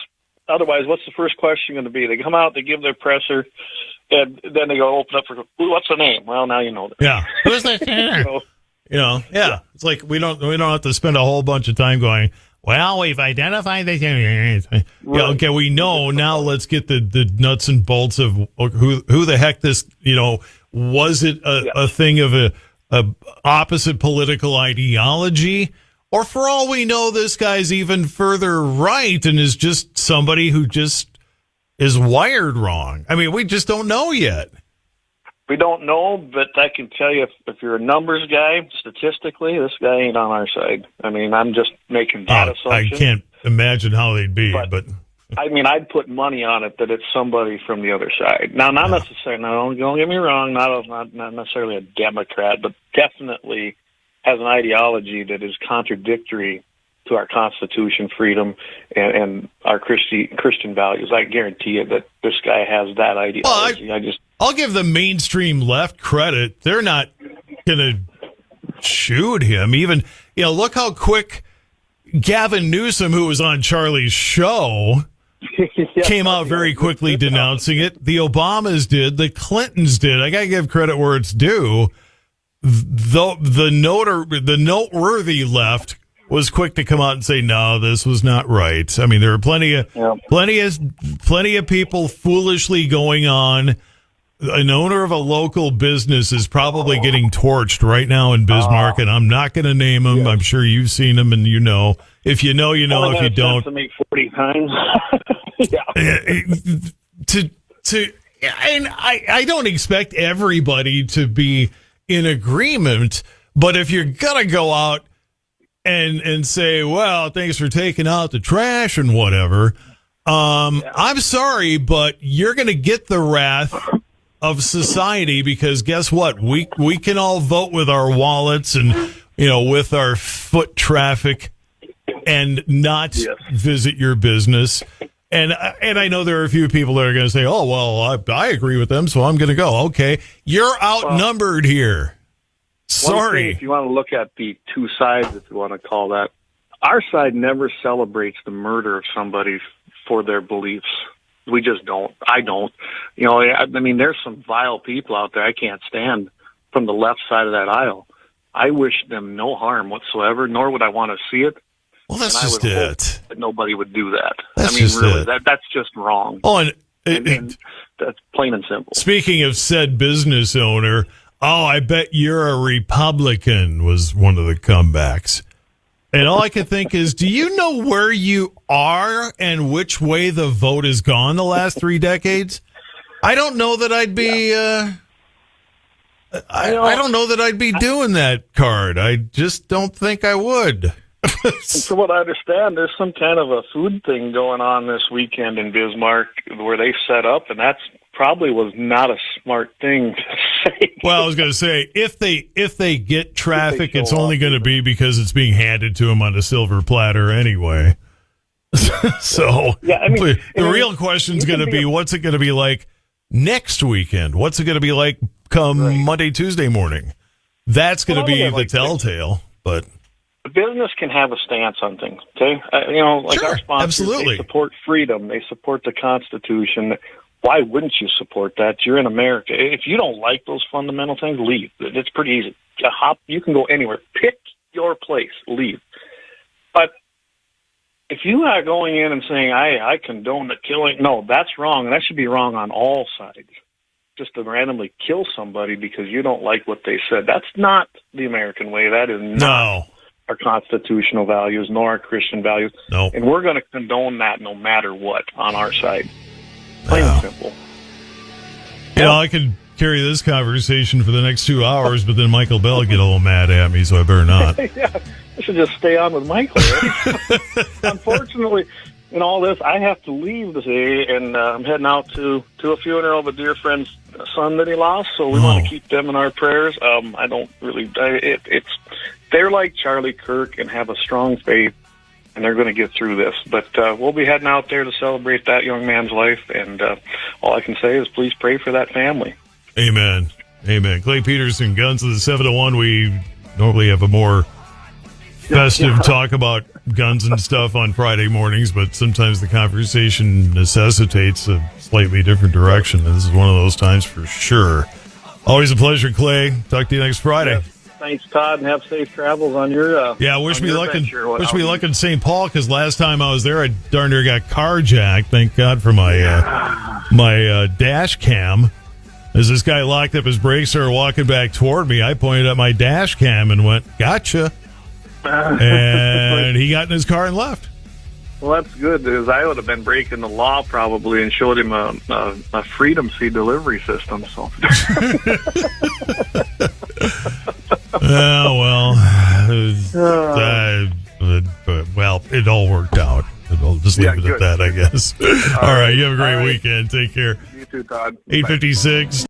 otherwise, what's the first question going to be? They come out, they give their presser, and then they go open up for, what's the name? Well, now you know that. Yeah. Who's the shooter? It's like we don't have to spend a whole bunch of time going, well, we've identified the okay, we know. Now let's get the nuts and bolts of who the heck this, was it a thing of a opposite political ideology? Or for all we know, this guy's even further right and is just somebody who just is wired wrong. I mean, we just don't know yet. We don't know, but I can tell you if you're a numbers guy, statistically, this guy ain't on our side. I mean, I'm just making that assumption. I can't imagine how they'd be, but I mean, I'd put money on it that it's somebody from the other side. Now, not necessarily. Now, don't get me wrong. Not necessarily a Democrat, but definitely has an ideology that is contradictory to our Constitution, freedom, and our Christian values. I guarantee you that this guy has that ideology. Well, I'll give the mainstream left credit. They're not going to shoot him. Even, look how quick Gavin Newsom, who was on Charlie's show, came out very quickly denouncing it. The Obamas did. The Clintons did. I got to give credit where it's due. The noteworthy left was quick to come out and say, no, this was not right. I mean, there are plenty of people foolishly going on an owner of a local business is probably getting torched right now in Bismarck, and I'm not going to name him. I'm sure you've seen him, and you know. If you know, you know. If you don't, to make 40 times. And I don't expect everybody to be in agreement, but if you're gonna go out and say, well, thanks for taking out the trash and whatever, I'm sorry, but you're gonna get the wrath of society, because guess what? We can all vote with our wallets and, with our foot traffic and not visit your business. And I know there are a few people that are going to say, oh, well, I agree with them, so I'm going to go. Okay, you're outnumbered here. Sorry. If you want to look at the two sides, if you want to call that, our side never celebrates the murder of somebody for their beliefs. We just don't. I don't. I mean, there's some vile people out there I can't stand from the left side of that aisle. I wish them no harm whatsoever, nor would I want to see it. Well, that's just it. That nobody would do that. That's really, that's just wrong. Oh, and that's plain and simple. Speaking of said business owner, I bet you're a Republican was one of the comebacks. And all I can think is, do you know where you are and which way the vote has gone the last 3 decades? I don't know that I'd be. I don't know that I'd be doing that card. I just don't think I would. And from what I understand, there's some kind of a food thing going on this weekend in Bismarck where they set up, and that's probably was not a smart thing to say. Well, I was going to say, if they get traffic, it's only going to be because it's being handed to them on a silver platter anyway. So the real question's going to be, what's it going to be like next weekend? What's it going to be like come Monday, Tuesday morning? That's going to be the telltale, but... The business can have a stance on things, okay? Our sponsors, absolutely. They support freedom. They support the Constitution. Why wouldn't you support that? You're in America. If you don't like those fundamental things, leave. It's pretty easy. You can go anywhere. Pick your place. Leave. But if you are going in and saying, I condone the killing, no, that's wrong. And that should be wrong on all sides. Just to randomly kill somebody because you don't like what they said. That's not the American way. That is not our constitutional values, nor our Christian values. No. And we're going to condone that no matter what on our side. Plain and simple. I could carry this conversation for the next 2 hours, but then Michael Bell would get a little mad at me, so I better not. Yeah, I should just stay on with Michael. Right? Unfortunately, in all this, I have to leave today, and I'm heading out to a funeral of a dear friend's son that he lost, so we want to keep them in our prayers. I don't really... They're like Charlie Kirk and have a strong faith, and they're going to get through this. But we'll be heading out there to celebrate that young man's life, and all I can say is please pray for that family. Amen. Amen. Clay Peterson, Guns of the 701. We normally have a more festive talk about guns and stuff on Friday mornings, but sometimes the conversation necessitates a slightly different direction, and this is one of those times for sure. Always a pleasure, Clay. Talk to you next Friday. Yes. Thanks, Todd, and have safe travels on your wish me luck in St. Paul, because last time I was there, I darn near got carjacked. Thank God for my dash cam. As this guy locked up his brakes, started walking back toward me, I pointed at my dash cam and went, "Gotcha!" And he got in his car and left. Well, that's good, because I would have been breaking the law probably and showed him a Freedom Seed delivery system. So. Well, it all worked out. I'll just leave it at that, I guess. All right, you have a great weekend. Take care. You too, Todd. 8:56.